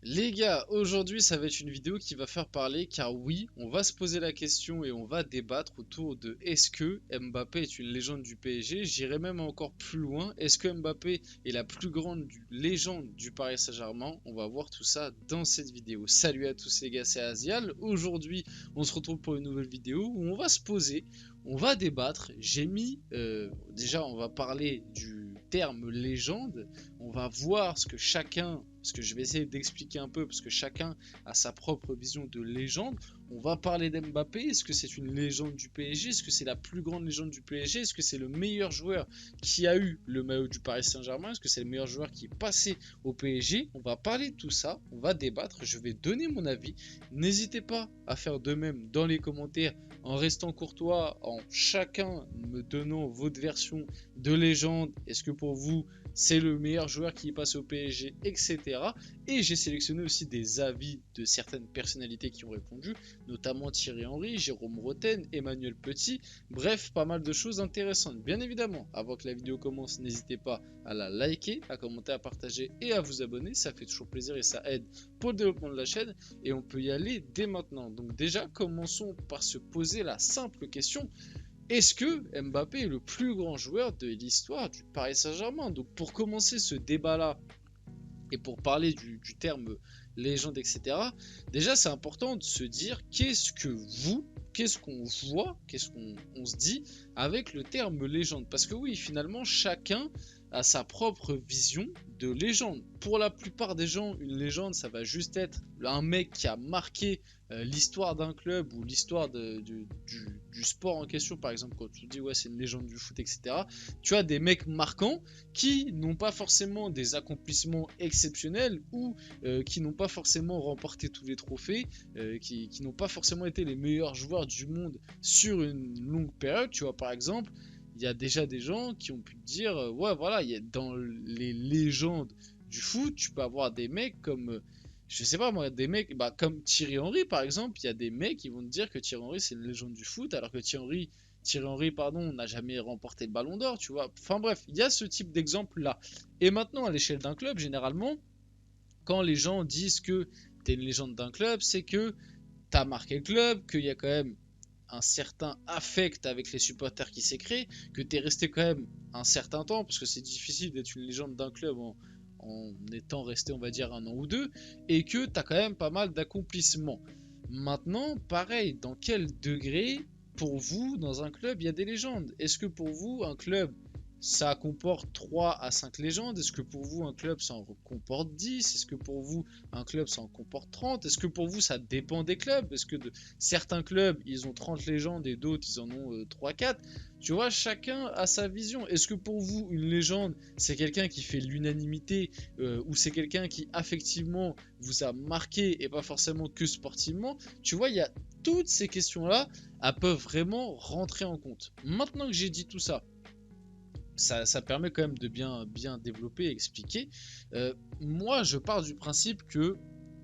Les gars, aujourd'hui ça va être une vidéo qui va faire parler car oui, on va se poser la question et on va débattre autour de est-ce que Mbappé est une légende du PSG? J'irai même encore plus loin. Est-ce que Mbappé est la plus grande légende du Paris Saint-Germain? On va voir tout ça dans cette vidéo. Salut à tous les gars, c'est Asial. Aujourd'hui, on se retrouve pour une nouvelle vidéo où on va se poser, on va débattre. J'ai mis, déjà on va parler du terme légende, on va voir ce que chacun, ce que je vais essayer d'expliquer un peu, parce que chacun a sa propre vision de légende. On va parler d'Mbappé. Est-ce que c'est une légende du PSG? Est-ce que c'est la plus grande légende du PSG? Est-ce que c'est le meilleur joueur qui a eu le maillot du Paris Saint-Germain? Est-ce que c'est le meilleur joueur qui est passé au PSG? On va parler de tout ça, on va débattre, je vais donner mon avis. N'hésitez pas à faire de même dans les commentaires, en restant courtois, en chacun me donnant votre version de légende. Est-ce que pour vous c'est le meilleur joueur qui est passé au PSG, etc. Et j'ai sélectionné aussi des avis de certaines personnalités qui ont répondu, notamment Thierry Henry, Jérôme Roten, Emmanuel Petit, bref, pas mal de choses intéressantes. Bien évidemment, avant que la vidéo commence, n'hésitez pas à la liker, à commenter, à partager et à vous abonner, ça fait toujours plaisir et ça aide pour le développement de la chaîne, et on peut y aller dès maintenant. Donc déjà, commençons par se poser la simple question: est-ce que Mbappé est le plus grand joueur de l'histoire du Paris Saint-Germain? Donc pour commencer ce débat-là et pour parler du terme légende, etc., déjà c'est important de se dire qu'est-ce qu'on voit, qu'est-ce qu'on se dit avec le terme légende. Parce que oui, finalement, chacun a sa propre vision de légende. Pour la plupart des gens, une légende, ça va juste être un mec qui a marqué l'histoire d'un club ou l'histoire du sport en question. Par exemple, quand tu dis ouais, c'est une légende du foot, etc., tu as des mecs marquants qui n'ont pas forcément des accomplissements exceptionnels ou qui n'ont pas forcément remporté tous les trophées, qui n'ont pas forcément été les meilleurs joueurs du monde sur une longue période. Tu vois, par exemple, il y a déjà des gens qui ont pu dire ouais, voilà, dans les légendes du foot, tu peux avoir des mecs comme je sais pas moi, des mecs comme Thierry Henry par exemple. Il y a des mecs qui vont te dire que Thierry Henry c'est une légende du foot, alors que Thierry Henry, pardon, n'a jamais remporté le ballon d'or, tu vois. Enfin bref, il y a ce type d'exemple là. Et maintenant, à l'échelle d'un club, généralement, quand les gens disent que tu es une légende d'un club, c'est que tu as marqué le club, qu'il y a quand même un certain affect avec les supporters qui s'est créé, que tu es resté quand même un certain temps, parce que c'est difficile d'être une légende d'un club en étant resté, on va dire, un an ou deux, et que tu as quand même pas mal d'accomplissements. Maintenant, pareil, dans quel degré, pour vous, dans un club, il y a des légendes? Est-ce que pour vous, un club, ça comporte 3 à 5 légendes? Est-ce que pour vous, un club, ça en comporte 10? Est-ce que pour vous, un club, ça en comporte 30? Est-ce que pour vous, ça dépend des clubs? Est-ce que certains clubs, ils ont 30 légendes et d'autres, ils en ont 3-4? Tu vois, chacun a sa vision. Est-ce que pour vous, une légende, c'est quelqu'un qui fait l'unanimité ou c'est quelqu'un qui, affectivement, vous a marqué et pas forcément que sportivement? Tu vois, il y a toutes ces questions-là, elles peuvent vraiment rentrer en compte. Maintenant que j'ai dit tout ça, ça permet quand même de bien développer et expliquer. Moi, je pars du principe que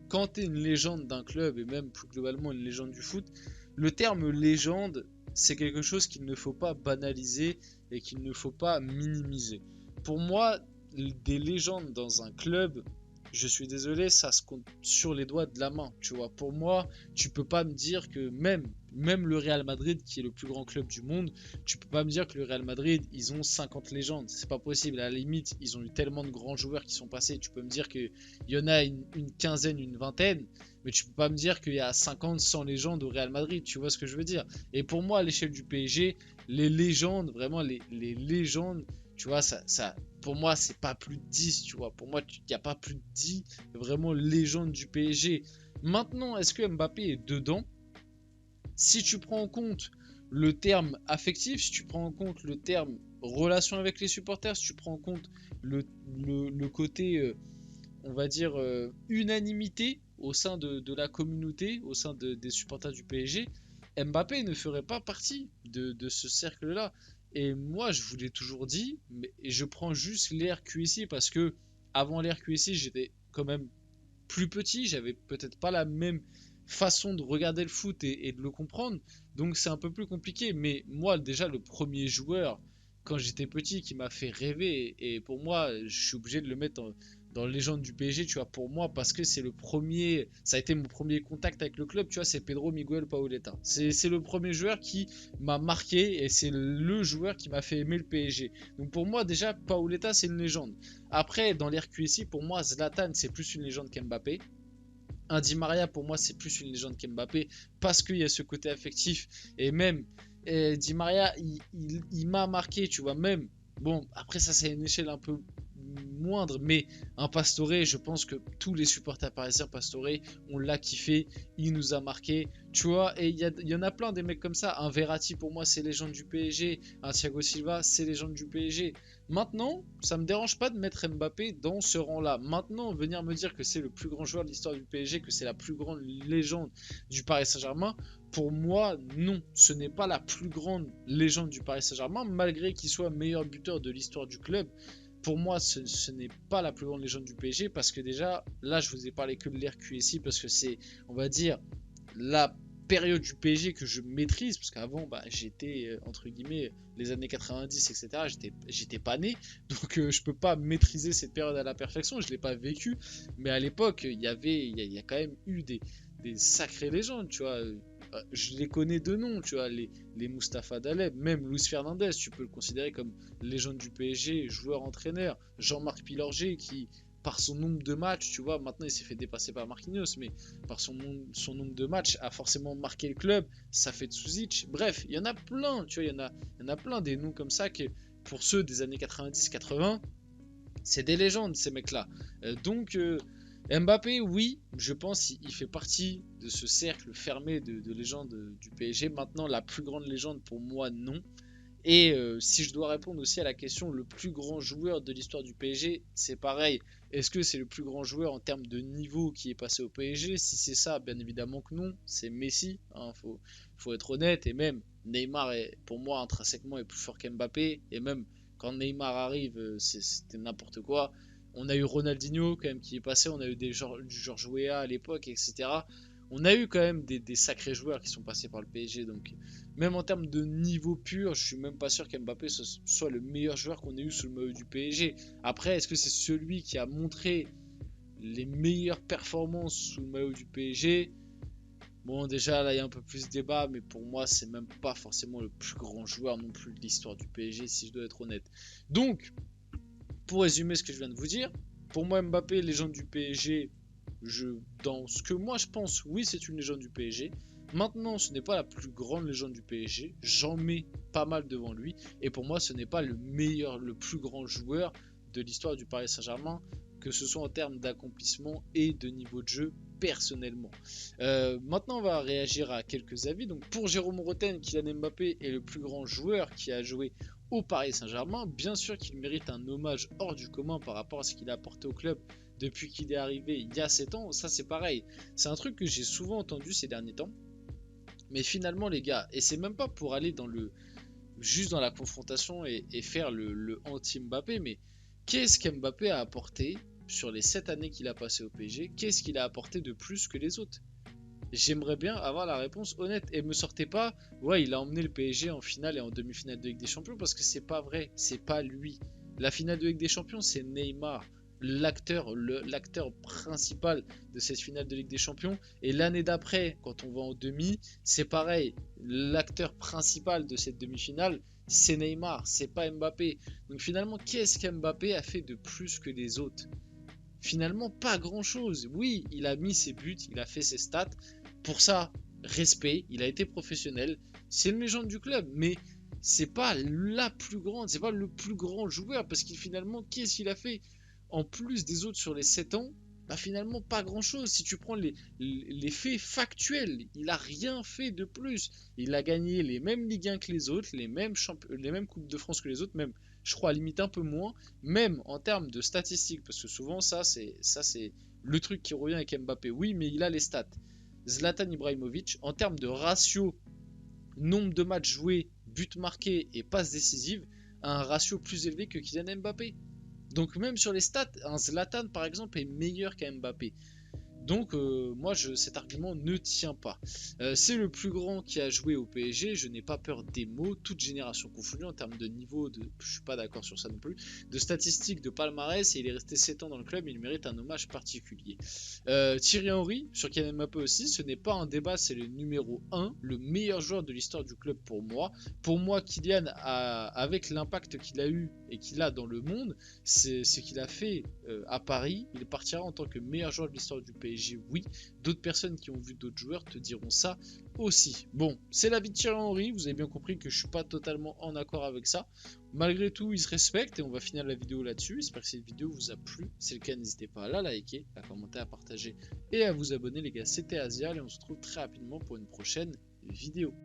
quand tu es une légende d'un club et même plus globalement une légende du foot, le terme légende, c'est quelque chose qu'il ne faut pas banaliser et qu'il ne faut pas minimiser. Pour moi, des légendes dans un club, je suis désolé, ça se compte sur les doigts de la main. Tu vois, pour moi, tu peux pas me dire que même le Real Madrid, qui est le plus grand club du monde, tu peux pas me dire que le Real Madrid, ils ont 50 légendes. C'est pas possible. À la limite, ils ont eu tellement de grands joueurs qui sont passés. Tu peux me dire qu'il y en a une quinzaine, une vingtaine, mais tu peux pas me dire qu'il y a 50, 100 légendes au Real Madrid. Tu vois ce que je veux dire? Et pour moi, à l'échelle du PSG, les légendes, vraiment les légendes, tu vois, pour moi, c'est pas plus de 10, tu vois. Pour moi, il n'y a pas plus de 10 vraiment légendes du PSG. Maintenant, est-ce que Mbappé est dedans? Si tu prends en compte le terme affectif, si tu prends en compte le terme relation avec les supporters, si tu prends en compte le côté, on va dire, unanimité au sein de la communauté, au sein des supporters du PSG, Mbappé ne ferait pas partie de ce cercle-là. Et moi, je vous l'ai toujours dit, mais je prends juste l'RQSI parce que avant l'RQSI, j'étais quand même plus petit, j'avais peut-être pas la même façon de regarder le foot et de le comprendre, donc c'est un peu plus compliqué. Mais moi, déjà, le premier joueur quand j'étais petit qui m'a fait rêver, et pour moi, je suis obligé de le mettre dans les légendes du PSG, tu vois, pour moi, parce que c'est le premier, ça a été mon premier contact avec le club, tu vois, c'est Pedro Miguel Paoletta. C'est le premier joueur qui m'a marqué et c'est le joueur qui m'a fait aimer le PSG. Donc pour moi, déjà, Paoletta, c'est une légende. Après, dans l'RQSI, pour moi, Zlatan, c'est plus une légende qu'Mbappé. Un Di Maria, pour moi, c'est plus une légende qu'Mbappé parce qu'il y a ce côté affectif. Et même, Di Maria, il m'a marqué, tu vois, même. Bon, après, ça, c'est à une échelle un peu moindre, mais un Pastore, je pense que tous les supporters parisiens, Pastore, on l'a kiffé, il nous a marqué, tu vois, et il y en a plein des mecs comme ça. Un Verratti, pour moi, c'est légende du PSG, un Thiago Silva, c'est légende du PSG. Maintenant, ça me dérange pas de mettre Mbappé dans ce rang-là. Maintenant, venir me dire que c'est le plus grand joueur de l'histoire du PSG, que c'est la plus grande légende du Paris Saint-Germain, pour moi, non. Ce n'est pas la plus grande légende du Paris Saint-Germain, malgré qu'il soit meilleur buteur de l'histoire du club. Pour moi, ce n'est pas la plus grande légende du PSG parce que déjà, là, je vous ai parlé que de l'RQSI parce que c'est, on va dire, la période du PSG que je maîtrise parce qu'avant, bah, j'étais, entre guillemets, les années 90, etc. J'étais pas né, donc je peux pas maîtriser cette période à la perfection, je l'ai pas vécu, mais à l'époque, il y a quand même eu des sacrées légendes, tu vois. Je les connais de nom, tu vois, les Mustapha Daleb, même Luis Fernandez, tu peux le considérer comme légende du PSG, joueur-entraîneur. Jean-Marc Pilorget, qui, par son nombre de matchs, tu vois, maintenant il s'est fait dépasser par Marquinhos, mais par son nombre de matchs, a forcément marqué le club, ça fait de Souzic. Bref, il y en a plein, tu vois, il y en a plein des noms comme ça que, pour ceux des années 90-80, c'est des légendes, ces mecs-là. Donc, Mbappé, oui, je pense il fait partie de ce cercle fermé de légendes du PSG. Maintenant, la plus grande légende, pour moi, non. Et si je dois répondre aussi à la question, le plus grand joueur de l'histoire du PSG, c'est pareil. Est-ce que c'est le plus grand joueur en termes de niveau qui est passé au PSG? Si c'est ça, bien évidemment que non. C'est Messi, hein, faut être honnête. Et même Neymar, pour moi, intrinsèquement, est plus fort qu'Mbappé. Et même quand Neymar arrive, c'était n'importe quoi. On a eu Ronaldinho quand même qui est passé, on a eu du Georges Weah à l'époque, etc. On a eu quand même des sacrés joueurs qui sont passés par le PSG. Donc même en termes de niveau pur, je suis même pas sûr qu'Mbappé soit le meilleur joueur qu'on ait eu sous le maillot du PSG. Après, est-ce que c'est celui qui a montré les meilleures performances sous le maillot du PSG? Bon, déjà là il y a un peu plus de débat, mais pour moi c'est même pas forcément le plus grand joueur non plus de l'histoire du PSG, si je dois être honnête. Donc, pour résumer ce que je viens de vous dire, pour moi Mbappé, légende du PSG, dans ce que moi je pense, oui c'est une légende du PSG. Maintenant, ce n'est pas la plus grande légende du PSG, j'en mets pas mal devant lui, et pour moi ce n'est pas le meilleur, le plus grand joueur de l'histoire du Paris Saint-Germain, que ce soit en termes d'accomplissement et de niveau de jeu personnellement. Maintenant on va réagir à quelques avis. Donc pour Jérôme Roten, Kylian Mbappé est le plus grand joueur qui a joué au Paris Saint-Germain. Bien sûr qu'il mérite un hommage hors du commun par rapport à ce qu'il a apporté au club depuis qu'il est arrivé il y a 7 ans. Ça c'est pareil, c'est un truc que j'ai souvent entendu ces derniers temps. Mais finalement les gars, et c'est même pas pour aller juste dans la confrontation et faire le anti-Mbappé, mais qu'est-ce qu'Mbappé a apporté sur les 7 années qu'il a passé au PSG? Qu'est-ce qu'il a apporté de plus que les autres? J'aimerais bien avoir la réponse honnête. Et me sortez pas, ouais, il a emmené le PSG en finale et en demi-finale de Ligue des Champions, parce que c'est pas vrai, c'est pas lui. La finale de Ligue des Champions, c'est Neymar, l'acteur principal de cette finale de Ligue des Champions. Et l'année d'après, quand on va en demi, c'est pareil. L'acteur principal de cette demi-finale, c'est Neymar, c'est pas Mbappé. Donc finalement, qu'est-ce qu'Mbappé a fait de plus que les autres? Finalement, pas grand-chose. Oui, il a mis ses buts, il a fait ses stats. Pour ça, respect, il a été professionnel. C'est une légende du club, mais c'est pas la plus grande, c'est pas le plus grand joueur, parce qu'il finalement, qu'est-ce qu'il a fait en plus des autres sur les 7 ans? Bah finalement pas grand chose. Si tu prends les faits factuels, il a rien fait de plus. Il a gagné les mêmes Ligue 1 que les autres, les mêmes Coupes de France que les autres, même je crois limite un peu moins, même en termes de statistiques, parce que souvent ça c'est le truc qui revient avec Mbappé. Oui, mais il a les stats. Zlatan Ibrahimovic, en termes de ratio, nombre de matchs joués, buts marqués et passes décisives, a un ratio plus élevé que Kylian Mbappé. Donc même sur les stats, un Zlatan par exemple est meilleur qu'un Mbappé. Donc moi cet argument ne tient pas. C'est le plus grand qui a joué au PSG, je n'ai pas peur des mots, toute génération confondue en termes de niveau, je suis pas d'accord sur ça non plus, de statistiques, de palmarès, et il est resté 7 ans dans le club, et il mérite un hommage particulier. Thierry Henry, sur Kylian Mbappé aussi, ce n'est pas un débat, c'est le numéro 1, le meilleur joueur de l'histoire du club pour moi. Pour moi, Kylian, avec l'impact qu'il a eu et qu'il a dans le monde, c'est ce qu'il a fait à Paris. Il partira en tant que meilleur joueur de l'histoire du PSG, oui. D'autres personnes qui ont vu d'autres joueurs te diront ça aussi. Bon, c'est l'avis de Thierry Henry, vous avez bien compris que je suis pas totalement en accord avec ça. Malgré tout, il se respecte et on va finir la vidéo là-dessus. J'espère que cette vidéo vous a plu. Si c'est le cas, n'hésitez pas à la liker, à commenter, à partager et à vous abonner les gars. C'était Asia et on se retrouve très rapidement pour une prochaine vidéo.